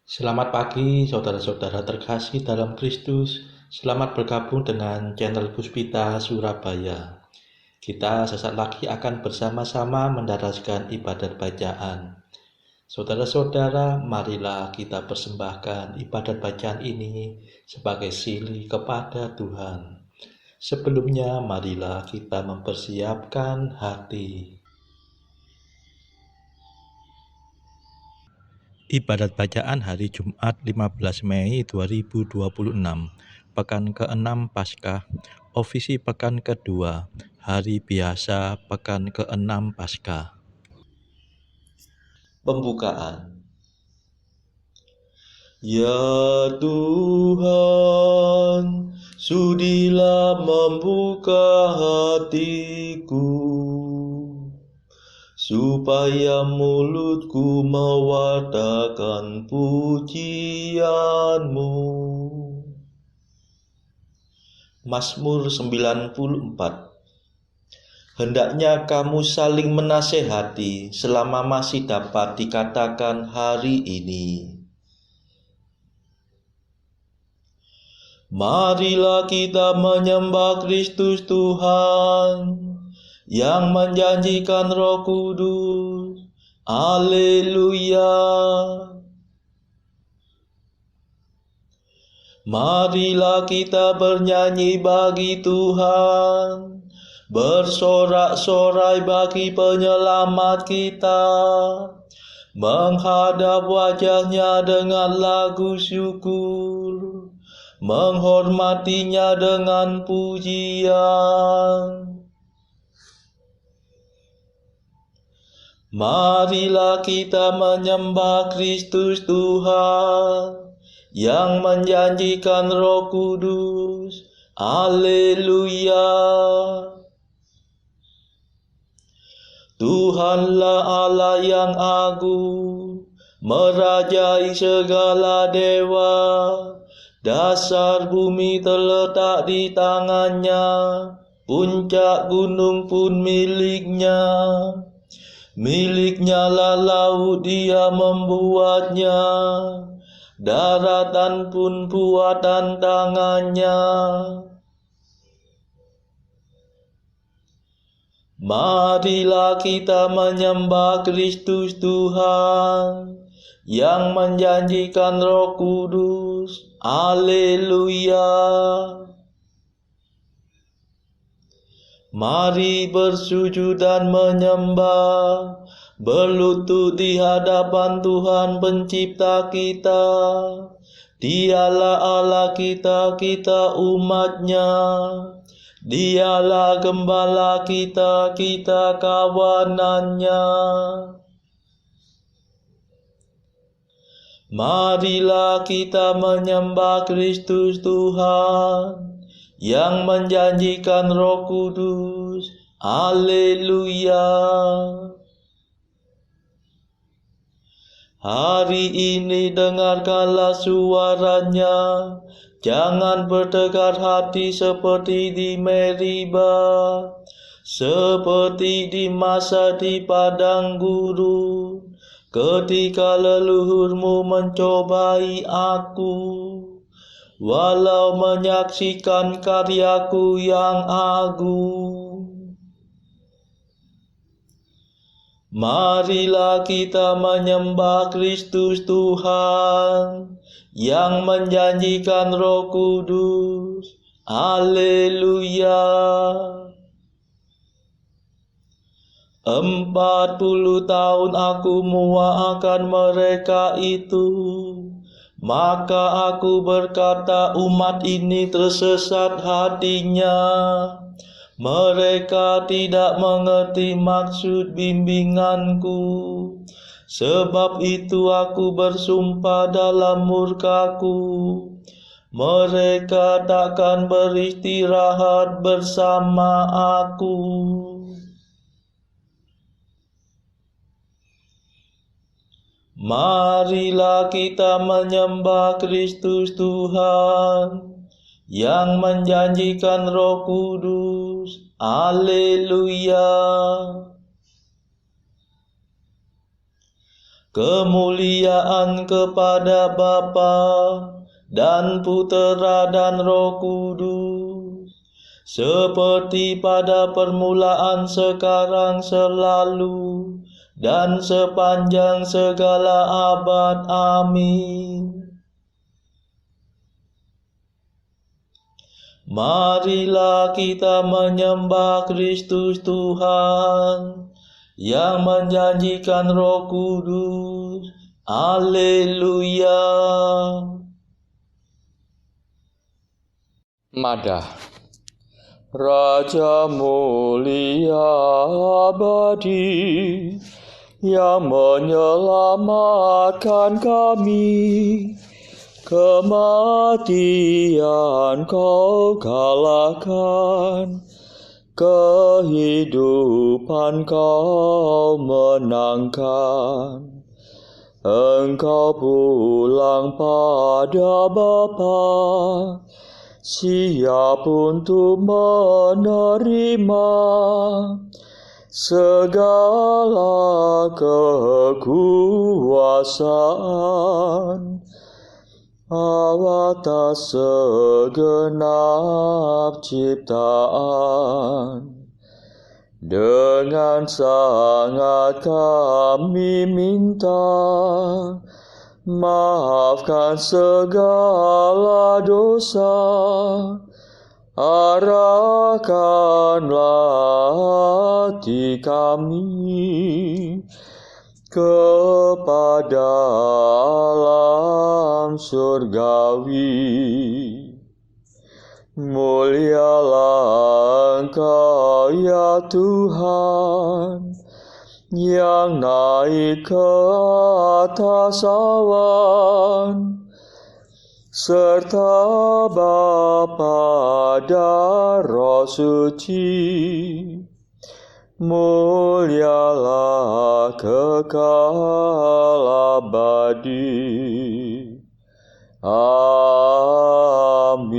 Selamat pagi, saudara-saudara terkasih dalam Kristus. Selamat bergabung dengan channel Puspita Surabaya. Kita sesaat lagi akan bersama-sama mendaraskan ibadat bacaan. Saudara-saudara, marilah kita persembahkan ibadat bacaan ini sebagai sili kepada Tuhan. Sebelumnya, marilah kita mempersiapkan hati. Ibadat bacaan hari Jumat 15 Mei 2026, Pekan ke-6 Paskah, Ofisi Pekan kedua, Hari Biasa Pekan ke-6 Paskah. Pembukaan. Ya Tuhan, sudilah membuka hatiku, supaya mulutku mewartakan pujian-Mu. Mazmur 94. Hendaknya kamu saling menasehati selama masih dapat dikatakan hari ini. Marilah kita menyembah Kristus Tuhan yang menjanjikan Roh Kudus. Haleluya. Marilah kita bernyanyi bagi Tuhan, bersorak-sorai bagi penyelamat kita, menghadap wajahnya dengan lagu syukur, menghormatinya dengan pujian. Marilah kita menyembah Kristus Tuhan yang menjanjikan Roh Kudus. Haleluya. Tuhanlah Allah yang agung, merajai segala dewa. Dasar bumi terletak di tangannya, puncak gunung pun miliknya. Miliknya lah laut, dia membuatnya, daratan pun buatan tangannya. Marilah kita menyembah Kristus Tuhan yang menjanjikan Roh Kudus. Haleluya. Mari bersujud dan menyembah, berlutut di hadapan Tuhan pencipta kita. Dialah Allah kita, kita umatnya. Dialah gembala kita, kita kawanannya. Marilah kita menyembah Kristus Tuhan yang menjanjikan Roh Kudus. Haleluya. Hari ini dengarkanlah suaranya, jangan bertegar hati seperti di Meriba, seperti di masa di padang gurun, ketika leluhurmu mencobai aku, walau menyaksikan karyaku yang agung. Marilah kita menyembah Kristus Tuhan yang menjanjikan Roh Kudus. Haleluya. 40 tahun aku muak akan mereka itu. Maka aku berkata, umat ini tersesat hatinya. Mereka tidak mengerti maksud bimbinganku. Sebab itu aku bersumpah dalam murkaku, mereka takkan beristirahat bersama aku. Marilah kita menyembah Kristus Tuhan yang menjanjikan Roh Kudus. Haleluya. Kemuliaan kepada Bapa dan Putera dan Roh Kudus, seperti pada permulaan, sekarang, selalu, dan sepanjang segala abad. Amin. Marilah kita menyembah Kristus Tuhan yang menjanjikan Roh Kudus. Haleluya. Madah. Raja mulia abadi yang menyelamatkan kami, kematian Kau kalahkan, kehidupan Kau menangkan. Engkau pulang pada Bapa, siap untuk menerima segala kekuasaan atas segenap ciptaan. Dengan sangat kami minta, maafkan segala dosa, arahkanlah hati kami kepada alam surgawi. Mulialah Engkau ya Tuhan, yang naik ke atas awan, serta Bapa dan Roh Suci, mulialah kekal abadi. Amin.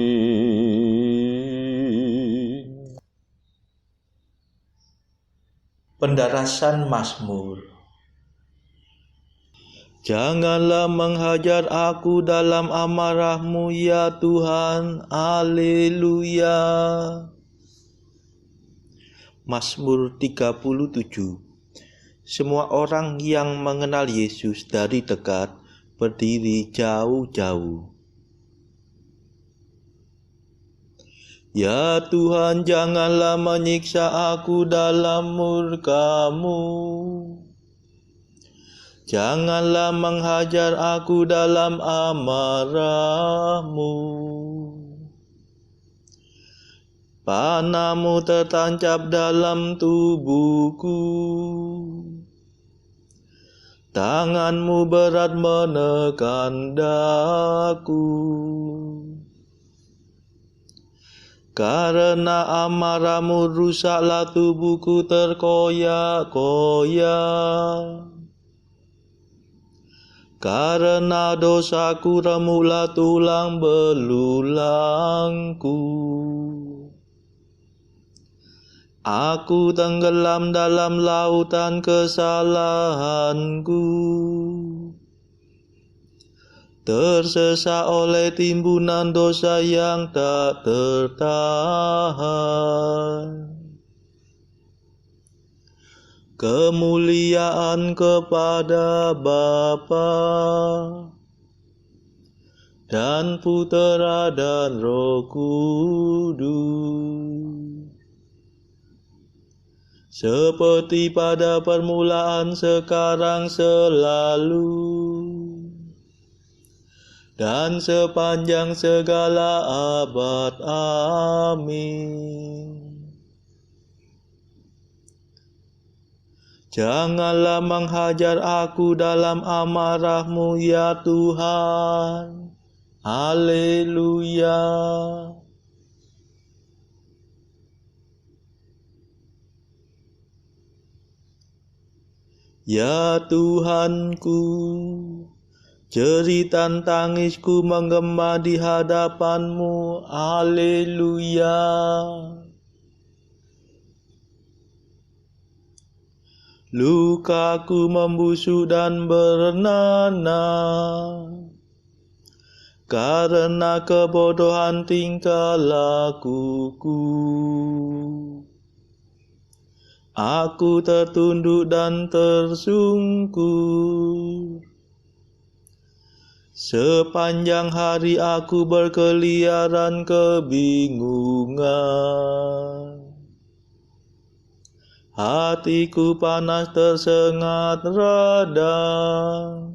Pendarasan Mazmur. Janganlah menghajar aku dalam amarah-Mu ya Tuhan. Haleluya. Mazmur 37. Semua orang yang mengenal Yesus dari dekat berdiri jauh-jauh. Ya Tuhan, janganlah menyiksa aku dalam murka-Mu. Janganlah menghajar aku dalam amarah-Mu. Panah-Mu tertancap dalam tubuhku. Tangan-Mu berat menekan daku. Karena amarah-Mu rusaklah tubuhku terkoyak-koyak. Karena dosaku remuklah tulang belulangku. Aku tenggelam dalam lautan kesalahanku, tersesat oleh timbunan dosa yang tak tertahan. Kemuliaan kepada Bapa dan Putera dan Roh Kudus, seperti pada permulaan, sekarang, selalu, dan sepanjang segala abad. Amin. Janganlah menghajar aku dalam amarah-Mu ya Tuhan. Haleluya. Ya Tuhanku, jeritan tangisku menggema di hadapan-Mu. Haleluya. Lukaku membusuk dan bernanah, karena kebodohan tingkah lakuku. Aku tertunduk dan tersungkur. Sepanjang hari aku berkeliaran kebingungan. Hatiku panas tersengat radang.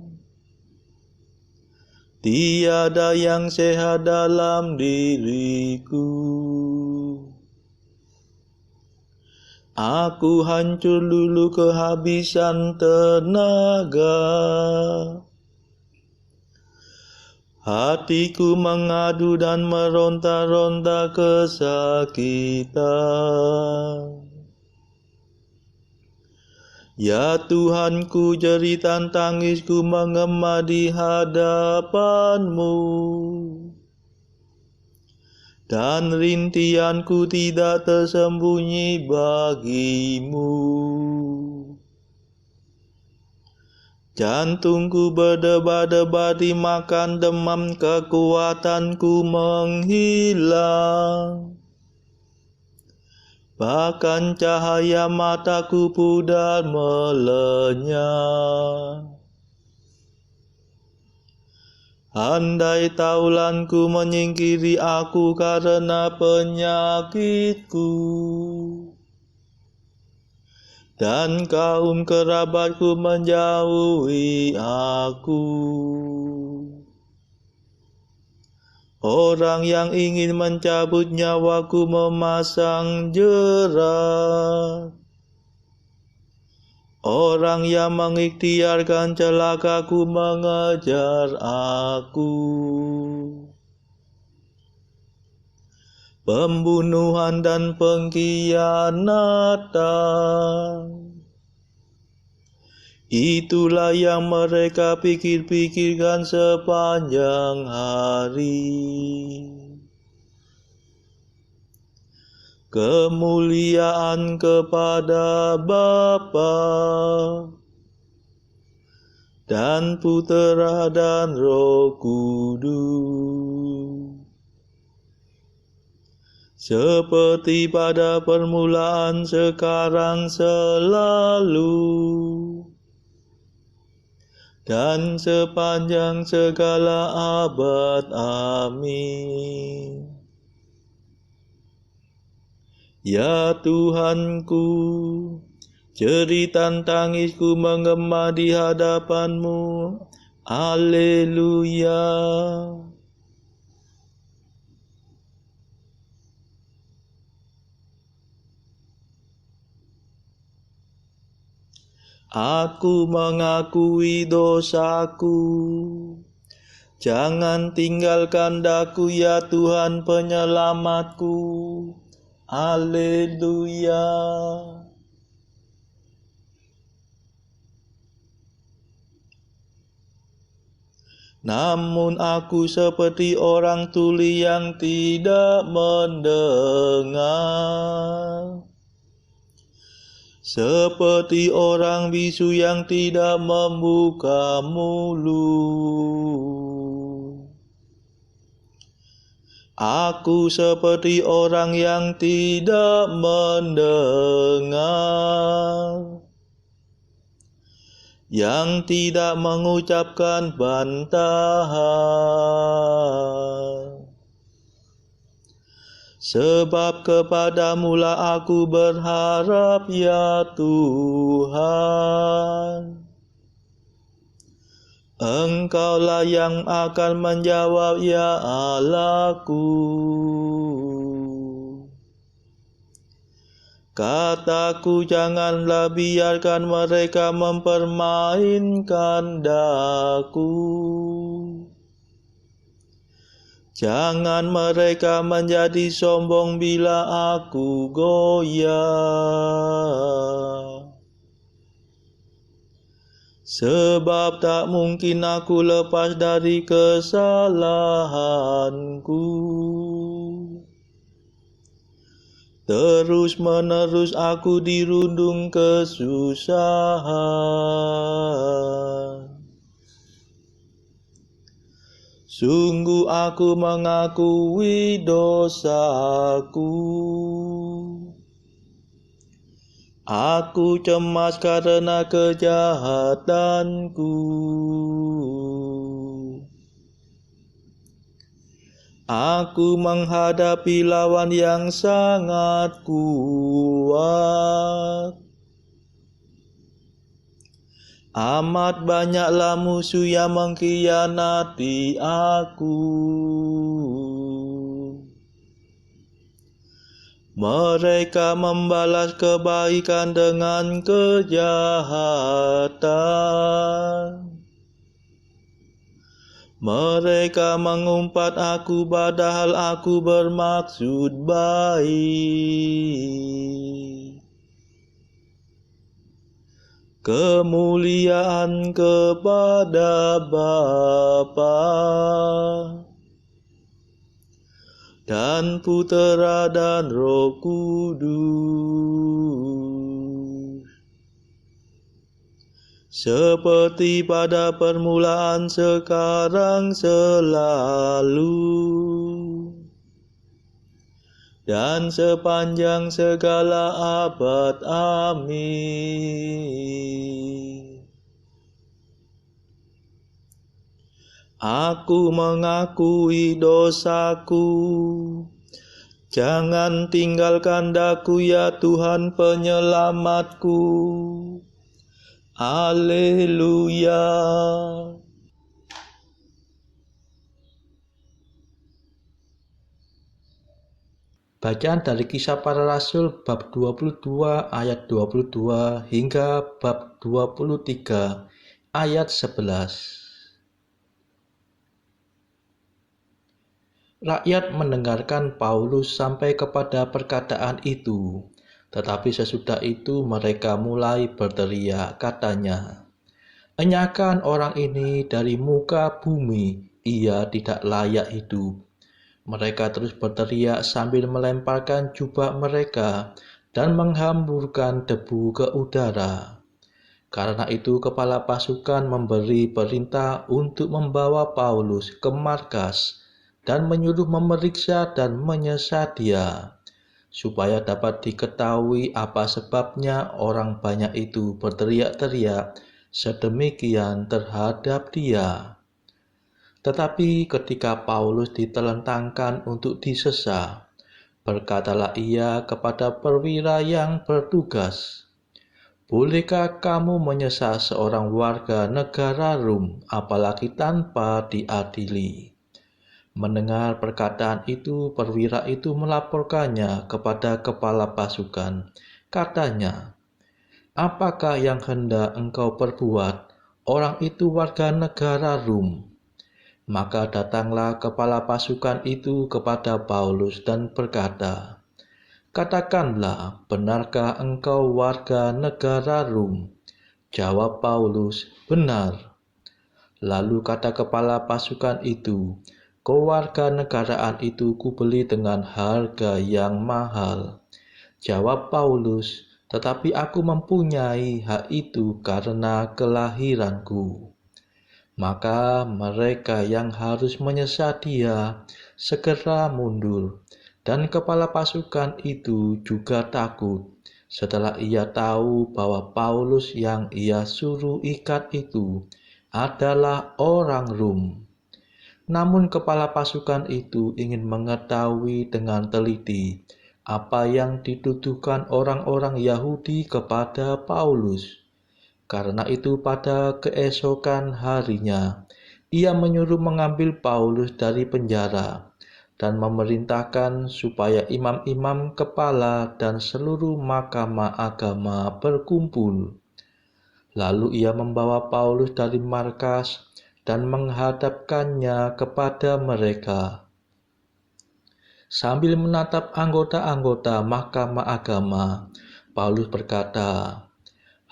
Tiada yang sehat dalam diriku. Aku hancur lulu kehabisan tenaga. Hatiku mengadu dan meronta-ronta kesakitan. Ya Tuhanku, jeritan tangisku mengema di hadapan-Mu. Dan rintianku tidak tersembunyi bagi-Mu. Jantungku berdebar-debar dimakan demam, kekuatanku menghilang. Bahkan cahaya mataku pudar melenyap. Andai taulanku menyingkiri aku karena penyakitku, dan kaum kerabatku menjauhi aku. Orang yang ingin mencabut nyawaku memasang jerat. Orang yang mengikhtiarkan celakaku mengejar aku. Pembunuhan dan pengkhianatan, itulah yang mereka pikir-pikirkan sepanjang hari. Kemuliaan kepada Bapa dan Putera dan Roh Kudus, seperti pada permulaan, sekarang, selalu, dan sepanjang segala abad. Amin. Ya Tuhanku, jeritan tangisku mengema di hadapan-Mu. Haleluya. Aku mengakui dosaku. Jangan tinggalkan daku, ya Tuhan penyelamatku. Haleluya. Namun aku seperti orang tuli yang tidak mendengar, seperti orang bisu yang tidak membuka mulut. Aku seperti orang yang tidak mendengar, yang tidak mengucapkan bantahan. Sebab kepadamu-lah aku berharap, ya Tuhan. Engkaulah yang akan menjawab, ya Allahku. Kataku, janganlah biarkan mereka mempermainkan daku. Jangan mereka menjadi sombong bila aku goyah. Sebab tak mungkin aku lepas dari kesalahanku. terus-menerus aku dirundung kesusahan. Sungguh aku mengakui dosaku. Aku cemas karena kejahatanku. Aku menghadapi lawan yang sangat kuat. Amat banyaklah musuh yang mengkhianati aku. Mereka membalas kebaikan dengan kejahatan. Mereka mengumpat aku padahal aku bermaksud baik. Kemuliaan kepada Bapa dan Putera dan Roh Kudus, seperti pada permulaan, sekarang, selalu, dan sepanjang segala abad. Amin. Aku mengakui dosaku. Jangan tinggalkan daku ya Tuhan penyelamatku. Haleluya. Bacaan dari Kisah Para Rasul bab 22 ayat 22 hingga bab 23 ayat 11. Rakyat mendengarkan Paulus sampai kepada perkataan itu, tetapi sesudah itu mereka mulai berteriak, katanya, "Enyahkan orang ini dari muka bumi, ia tidak layak hidup." Mereka terus berteriak sambil melemparkan jubah mereka dan menghamburkan debu ke udara. Karena itu kepala pasukan memberi perintah untuk membawa Paulus ke markas dan menyuruh memeriksa dan menyesat dia, supaya dapat diketahui apa sebabnya orang banyak itu berteriak-teriak sedemikian terhadap dia. Tetapi ketika Paulus ditelentangkan untuk disesah, berkatalah ia kepada perwira yang bertugas, "Bolehkah kamu menyesah seorang warga negara Rom, apalagi tanpa diadili?" Mendengar perkataan itu, perwira itu melaporkannya kepada kepala pasukan. Katanya, "Apakah yang hendak engkau perbuat? Orang itu warga negara Rom." Maka datanglah kepala pasukan itu kepada Paulus dan berkata, "Katakanlah, benarkah engkau warga negara Rom?" Jawab Paulus, "Benar." Lalu kata kepala pasukan itu, "Kewarganegaraan itu kubeli dengan harga yang mahal." Jawab Paulus, "Tetapi aku mempunyai hak itu karena kelahiranku." Maka mereka yang harus menyesat dia segera mundur, dan kepala pasukan itu juga takut setelah ia tahu bahwa Paulus yang ia suruh ikat itu adalah orang Rom. Namun kepala pasukan itu ingin mengetahui dengan teliti apa yang dituduhkan orang-orang Yahudi kepada Paulus. Karena itu pada keesokan harinya, ia menyuruh mengambil Paulus dari penjara dan memerintahkan supaya imam-imam kepala dan seluruh mahkamah agama berkumpul. Lalu ia membawa Paulus dari markas dan menghadapkannya kepada mereka. Sambil menatap anggota-anggota mahkamah agama, Paulus berkata,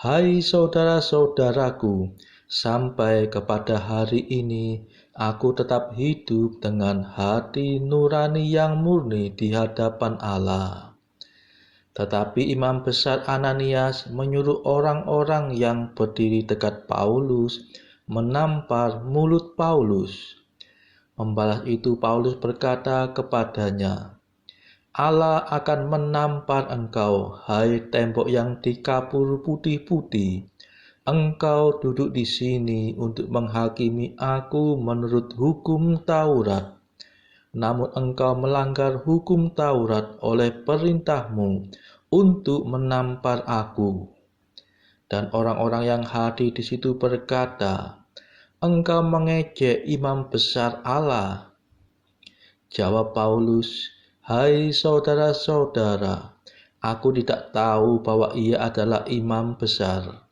"Hai saudara-saudaraku, sampai kepada hari ini aku tetap hidup dengan hati nurani yang murni di hadapan Allah. Tetapi imam besar Ananias menyuruh orang-orang yang berdiri dekat Paulus menampar mulut Paulus. Membalas itu Paulus berkata kepadanya, Allah akan menampar engkau, hai tembok yang dikapur putih-putih. Engkau duduk di sini untuk menghakimi aku menurut hukum Taurat. Namun engkau melanggar hukum Taurat oleh perintahmu untuk menampar aku. Dan orang-orang yang hadir di situ berkata, engkau mengejek imam besar Allah. Jawab Paulus, hai saudara-saudara, aku tidak tahu bahwa ia adalah imam besar.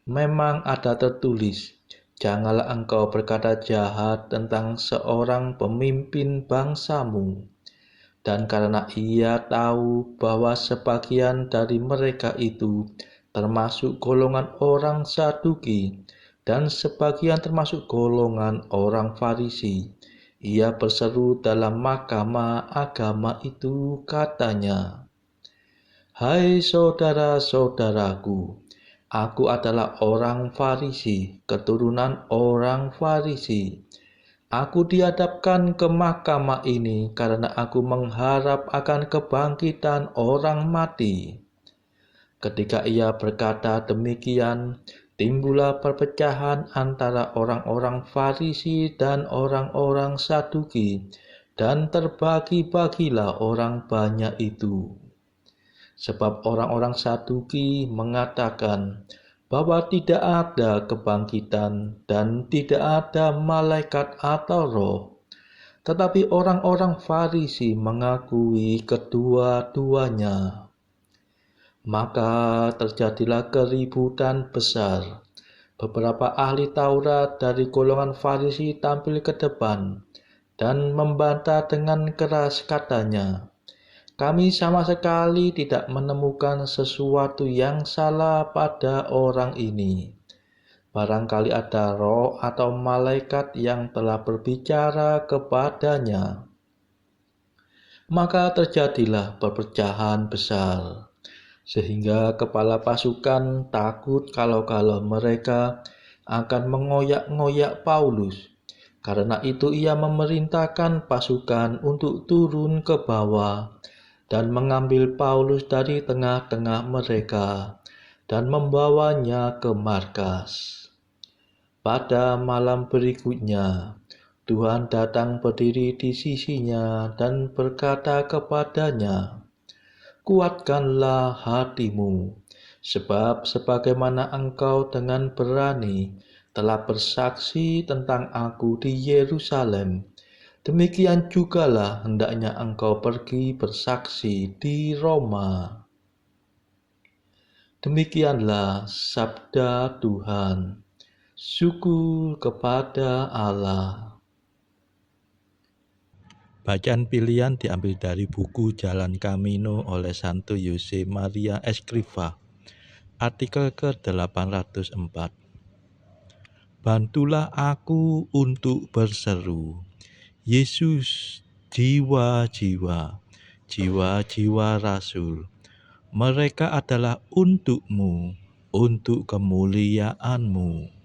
Memang ada tertulis, janganlah engkau berkata jahat tentang seorang pemimpin bangsamu. Dan karena ia tahu bahwa sebagian dari mereka itu termasuk golongan orang Saduki dan sebagian termasuk golongan orang Farisi, ia berseru dalam mahkamah agama itu, katanya, hai saudara-saudaraku, aku adalah orang Farisi, keturunan orang Farisi. Aku dihadapkan ke mahkamah ini karena aku mengharap akan kebangkitan orang mati. Ketika ia berkata demikian, timbullah perpecahan antara orang-orang Farisi dan orang-orang Saduki, dan terbagi-bagilah orang banyak itu. Sebab orang-orang Saduki mengatakan bahwa tidak ada kebangkitan dan tidak ada malaikat atau roh. Tetapi orang-orang Farisi mengakui kedua-duanya. Maka terjadilah keributan besar. Beberapa ahli Taurat dari golongan Farisi tampil ke depan dan membantah dengan keras, katanya, kami sama sekali tidak menemukan sesuatu yang salah pada orang ini. Barangkali ada roh atau malaikat yang telah berbicara kepadanya. Maka terjadilah perpecahan besar, sehingga kepala pasukan takut kalau mereka akan mengoyak-ngoyak Paulus. Karena itu ia memerintahkan pasukan untuk turun ke bawah dan mengambil Paulus dari tengah-tengah mereka dan membawanya ke markas. Pada malam berikutnya, Tuhan datang berdiri di sisinya dan berkata kepadanya, kuatkanlah hatimu, sebab sebagaimana engkau dengan berani telah bersaksi tentang aku di Yerusalem, demikian jugalah hendaknya engkau pergi bersaksi di Roma. Demikianlah sabda Tuhan. Syukur kepada Allah. Bacaan pilihan diambil dari buku Jalan Camino oleh Santo Jose Maria Escrivá, artikel ke-804. Bantulah aku untuk berseru, Yesus, jiwa-jiwa, jiwa-jiwa rasul. Mereka adalah untukmu, untuk kemuliaan-Mu.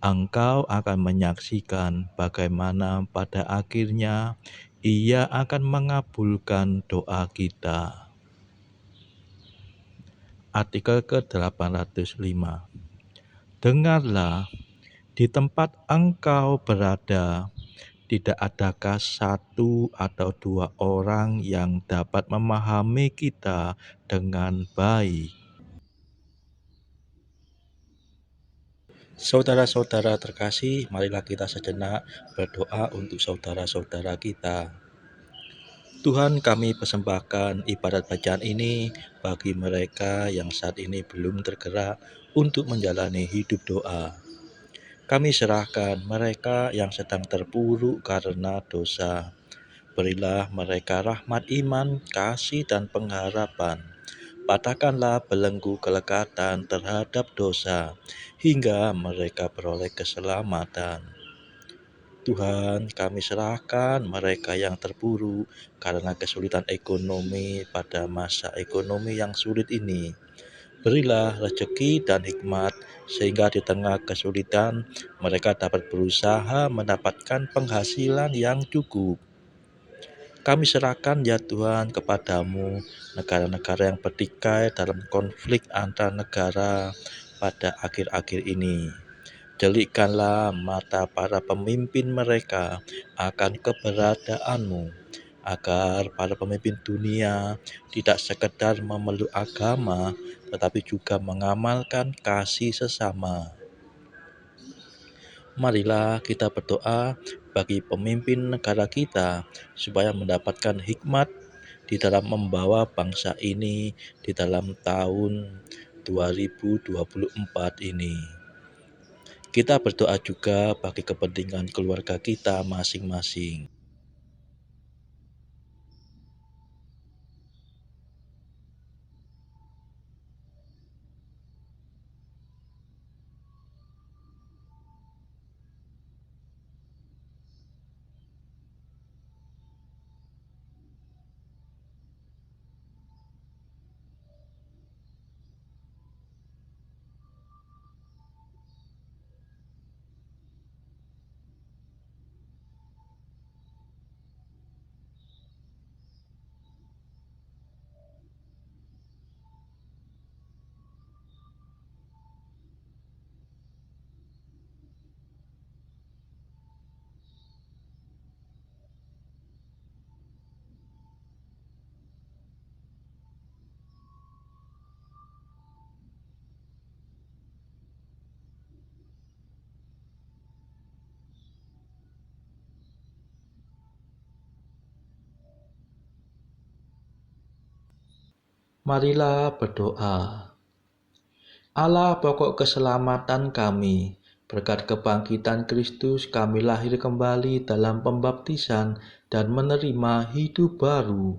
Engkau akan menyaksikan bagaimana pada akhirnya Ia akan mengabulkan doa kita. Artikel ke-805. Dengarlah, di tempat engkau berada, tidak adakah satu atau dua orang yang dapat memahami kita dengan baik? Saudara-saudara terkasih, marilah kita sejenak berdoa untuk saudara-saudara kita. Tuhan, kami persembahkan ibadat bacaan ini bagi mereka yang saat ini belum tergerak untuk menjalani hidup doa. Kami serahkan mereka yang sedang terpuruk karena dosa. Berilah mereka rahmat iman, kasih, dan pengharapan. Patahkanlah belenggu kelekatan terhadap dosa, hingga mereka beroleh keselamatan. Tuhan, kami serahkan mereka yang terpuruk karena kesulitan ekonomi pada masa ekonomi yang sulit ini. Berilah rezeki dan hikmat sehingga di tengah kesulitan mereka dapat berusaha mendapatkan penghasilan yang cukup. Kami serahkan ya Tuhan kepadamu negara-negara yang bertikai dalam konflik antar negara pada akhir-akhir ini. Delikkanlah mata para pemimpin mereka akan keberadaanmu, agar para pemimpin dunia tidak sekedar memeluk agama, tetapi juga mengamalkan kasih sesama. Marilah kita berdoa bagi pemimpin negara kita, supaya mendapatkan hikmat di dalam membawa bangsa ini di dalam tahun 2024 ini. Kita berdoa juga bagi kepentingan keluarga kita masing-masing. Marilah berdoa. Allah pokok keselamatan kami, berkat kebangkitan Kristus kami lahir kembali dalam pembaptisan dan menerima hidup baru.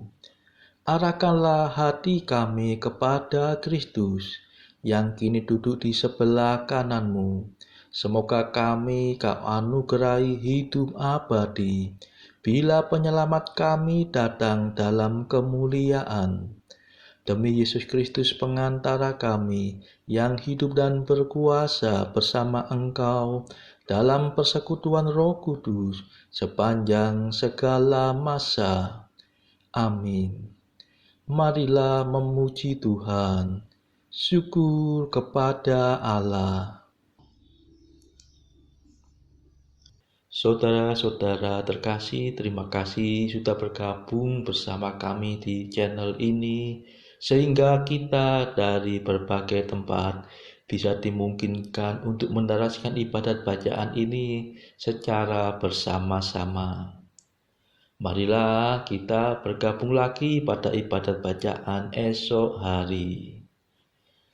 Arahkanlah hati kami kepada Kristus, yang kini duduk di sebelah kananmu. Semoga kami Kau anugerahi hidup abadi, bila penyelamat kami datang dalam kemuliaan. Demi Yesus Kristus pengantara kami, yang hidup dan berkuasa bersama Engkau dalam persekutuan Roh Kudus sepanjang segala masa. Amin. Marilah memuji Tuhan. Syukur kepada Allah. Saudara-saudara terkasih, terima kasih sudah bergabung bersama kami di channel ini, sehingga kita dari berbagai tempat bisa dimungkinkan untuk mendaraskan ibadat bacaan ini secara bersama-sama. Marilah kita bergabung lagi pada ibadat bacaan esok hari.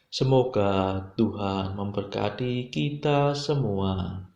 Semoga Tuhan memberkati kita semua.